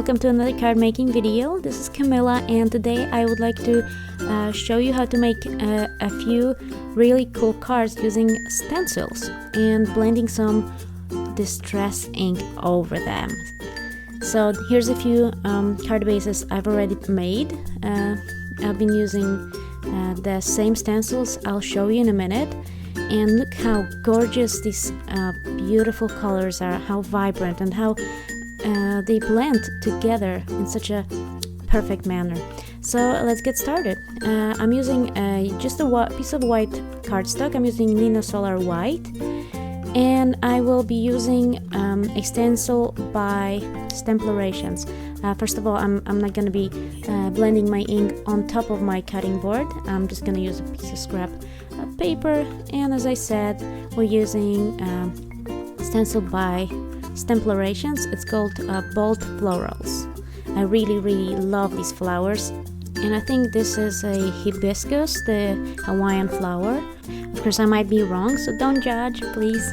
welcome to another card making video. This is Camilla, and today I would like to show you how to make a few really cool cards using stencils and blending some distress ink over them. So here's a few card bases I've already made. I've been using the same stencils I'll show you in a minute. And look how gorgeous these beautiful colors are, how vibrant, and how they blend together in such a perfect manner. So let's get started. I'm using just a piece of white cardstock. I'm using Nina Solar White, and I will be using a stencil by Stemplations. First of all, I'm not going to be blending my ink on top of my cutting board. I'm just going to use a piece of scrap paper, and as I said, we're using stencil by Stemplations. It's called Bold Florals. I really love these flowers, and I think this is a hibiscus, the Hawaiian flower. Of course, I might be wrong, so don't judge, please.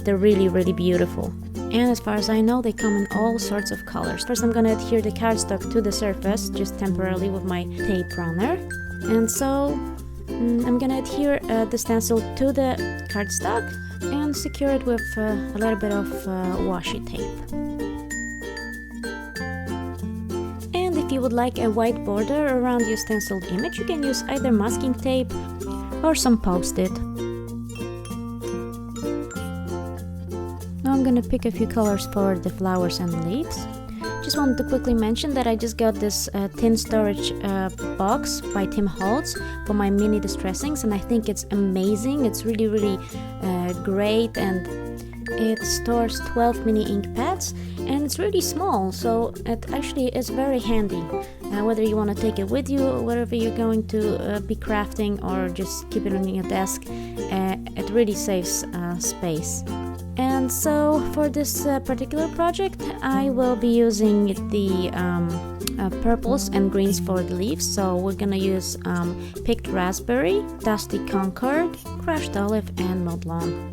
They're really beautiful. And as far as I know, they come in all sorts of colors. First, I'm gonna adhere the cardstock to the surface, just temporarily with my tape runner. And so, I'm gonna adhere the stencil to the cardstock and secure it with a little bit of washi tape. And if you would like a white border around your stenciled image, you can use either masking tape or some post-it. Now I'm gonna pick a few colors for the flowers and leaves. Just wanted to quickly mention that I just got this tin storage box by Tim Holtz for my mini distressings, and I think it's amazing. It's really great, and it stores 12 mini ink pads, and it's really small, so it actually is very handy. Whether you want to take it with you or whatever you're going to be crafting, or just keep it on your desk, it really saves space. And so for this particular project, I will be using the purples and greens for the leaves. So we're gonna use picked raspberry, dusty concord, crushed olive, and mowed lawn.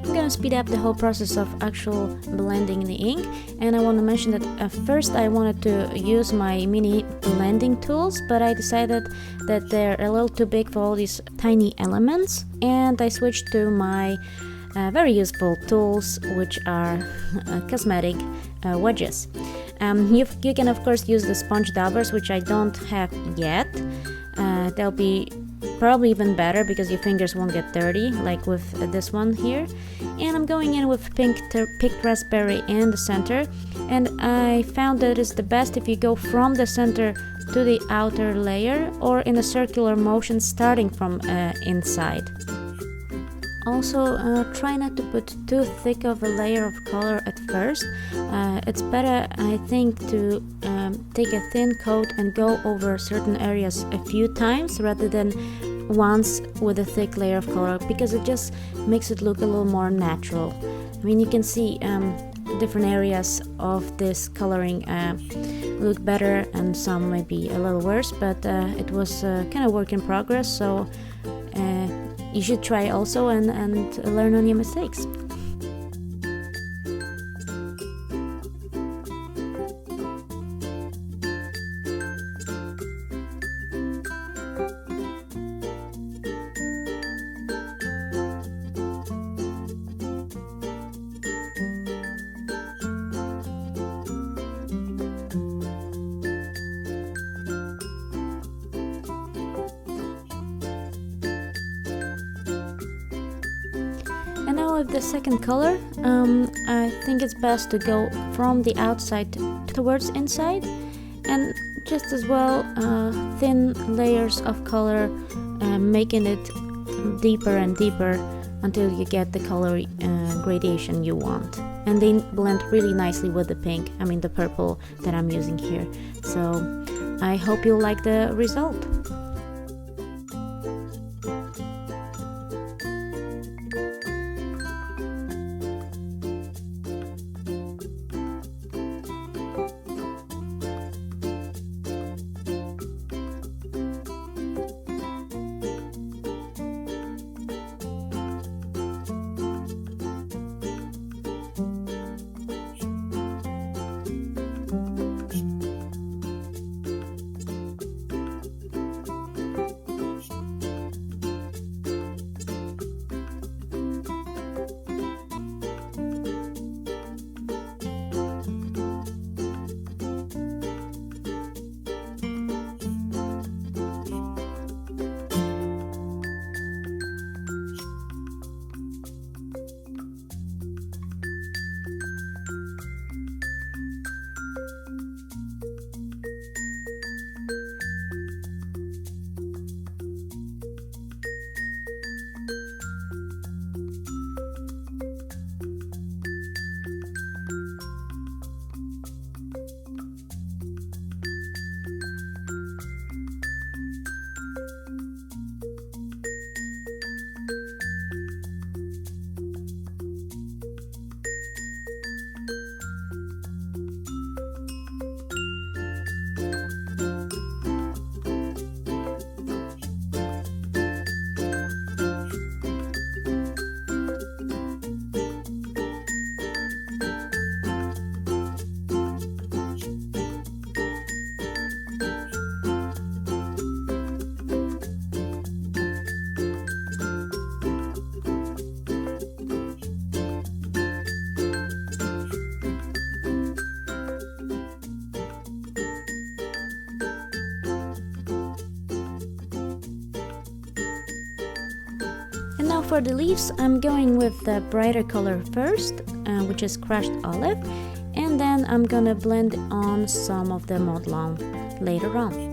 I'm gonna speed up the whole process of actual blending the ink, and I want to mention that at first I wanted to use my mini blending tools, but I decided that they're a little too big for all these tiny elements, and I switched to my very useful tools, which are cosmetic wedges. You can of course use the sponge daubers, which I don't have yet. They'll be probably even better because your fingers won't get dirty like with this one here. And I'm going in with picked raspberry in the center, and I found that it's the best if you go from the center to the outer layer, or in a circular motion starting from inside. Also, try not to put too thick of a layer of color at first. It's better, I think, to take a thin coat and go over certain areas a few times rather than once with a thick layer of color, because it just makes it look a little more natural. I mean, you can see different areas of this coloring look better and some might be a little worse, but it was kind of work in progress, so you should try also and learn on your mistakes. And now with the second color, I think it's best to go from the outside towards inside, and just as well thin layers of color, making it deeper and deeper until you get the color gradation you want. And they blend really nicely with the pink, the purple that I'm using here. So I hope you'll like the result. for the leaves, I'm going with the brighter color first, which is crushed olive, and then I'm gonna blend on some of the mode lawn later on.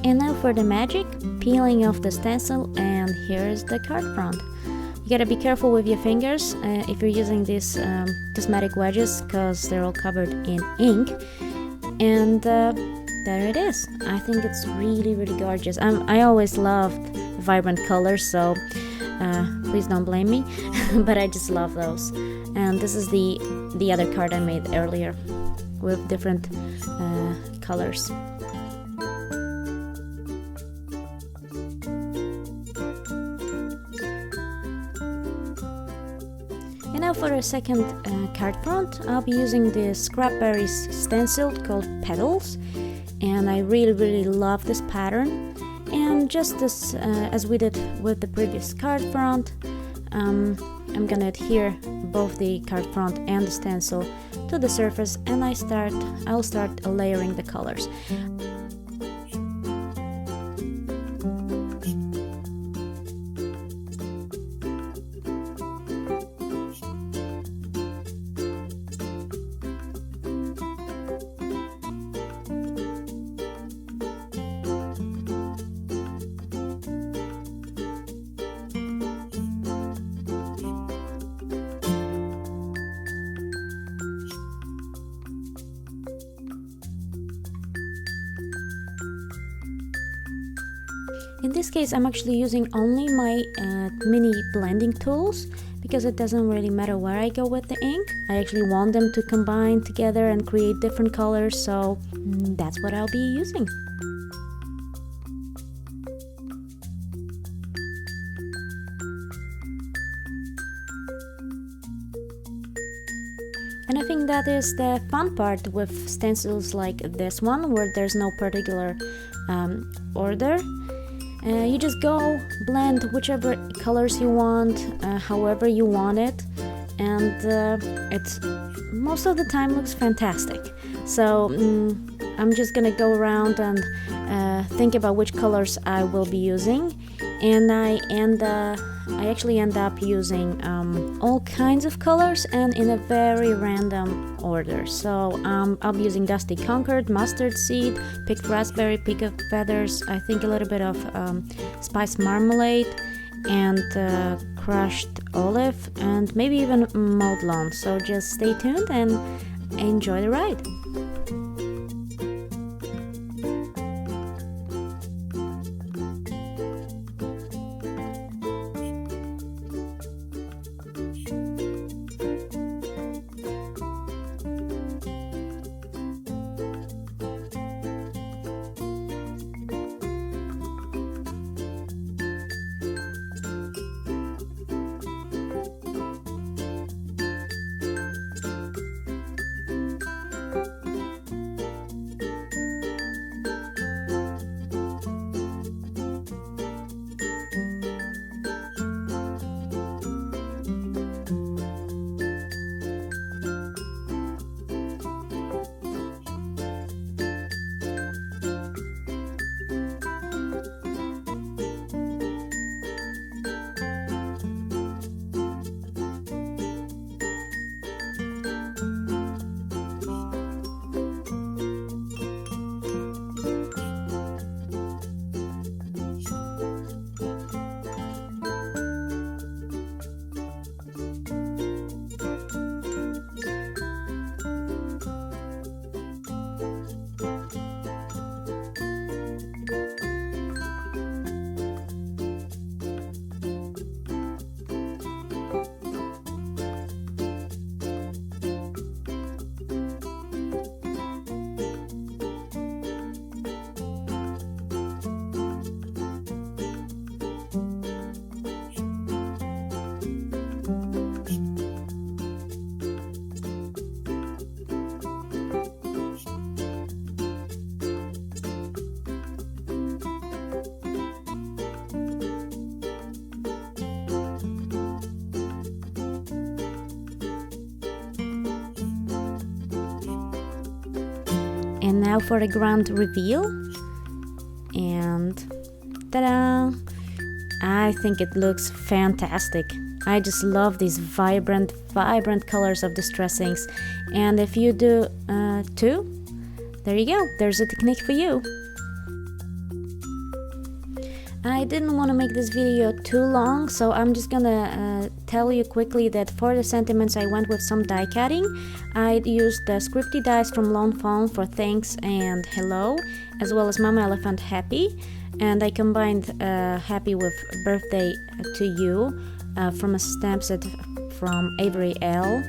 And now for the magic, peeling off the stencil, and here's the card front. You gotta be careful with your fingers if you're using these cosmetic wedges, because they're all covered in ink. And there it is. I think it's really, really gorgeous. I always loved vibrant colors, so please don't blame me, but I just love those. And this is the other card I made earlier with different colors. And now for a second card front, I'll be using the Scrapberries stencil called Petals, and I really love this pattern. And just as we did with the previous card front, I'm gonna adhere both the card front and the stencil to the surface, and I'll start layering the colors. In this case, I'm actually using only my mini blending tools, because it doesn't really matter where I go with the ink. I actually want them to combine together and create different colors, so that's what I'll be using. And I think that is the fun part with stencils like this one, where there's no particular order. You just go blend whichever colors you want, however you want it, and it most of the time looks fantastic. So I'm just gonna go around and think about which colors I will be using, and I actually end up using all kinds of colors and in a very random order. So I'll be using Dusty Concord, Mustard Seed, Picked Raspberry, Pick of Feathers, I think a little bit of Spice Marmalade, and Crushed Olive, and maybe even Mowed Lawn. So just stay tuned and enjoy the ride. And now for the grand reveal. And ta-da! I think it looks fantastic. I just love these vibrant colors of distressings. And if you do too, there you go. There's a technique for you. I didn't want to make this video too long, so I'm just gonna tell you quickly that for the sentiments I went with some die cutting. I used the scripty dies from Fawn for thanks and hello, as well as Mama Elephant happy, and I combined happy with birthday to you from a stamp set from Avery L,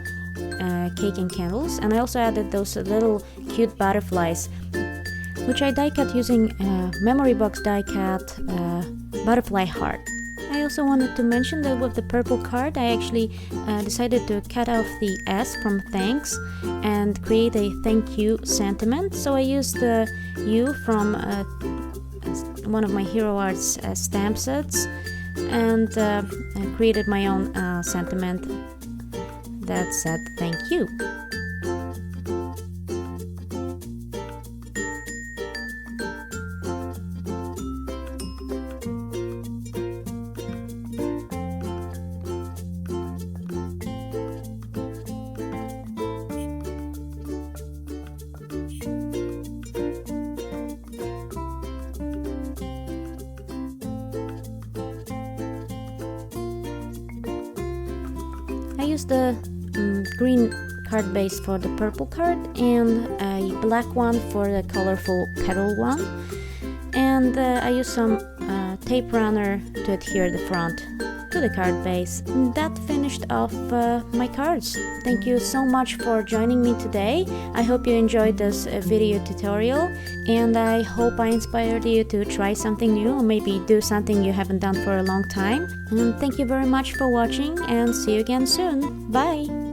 cake and candles, and I also added those little cute butterflies, which I die cut using memory box die cut butterfly heart. I also wanted to mention that with the purple card I actually decided to cut off the S from thanks and create a thank you sentiment. So I used the U from one of my Hero Arts stamp sets and I created my own sentiment that said thank you. I used the green card base for the purple card and a black one for the colorful petal one, and I used some tape runner to adhere the front to the card base. And that finished off my cards. Thank you so much for joining me today. I hope you enjoyed this video tutorial, and I hope I inspired you to try something new or maybe do something you haven't done for a long time. And thank you very much for watching, and see you again soon. Bye!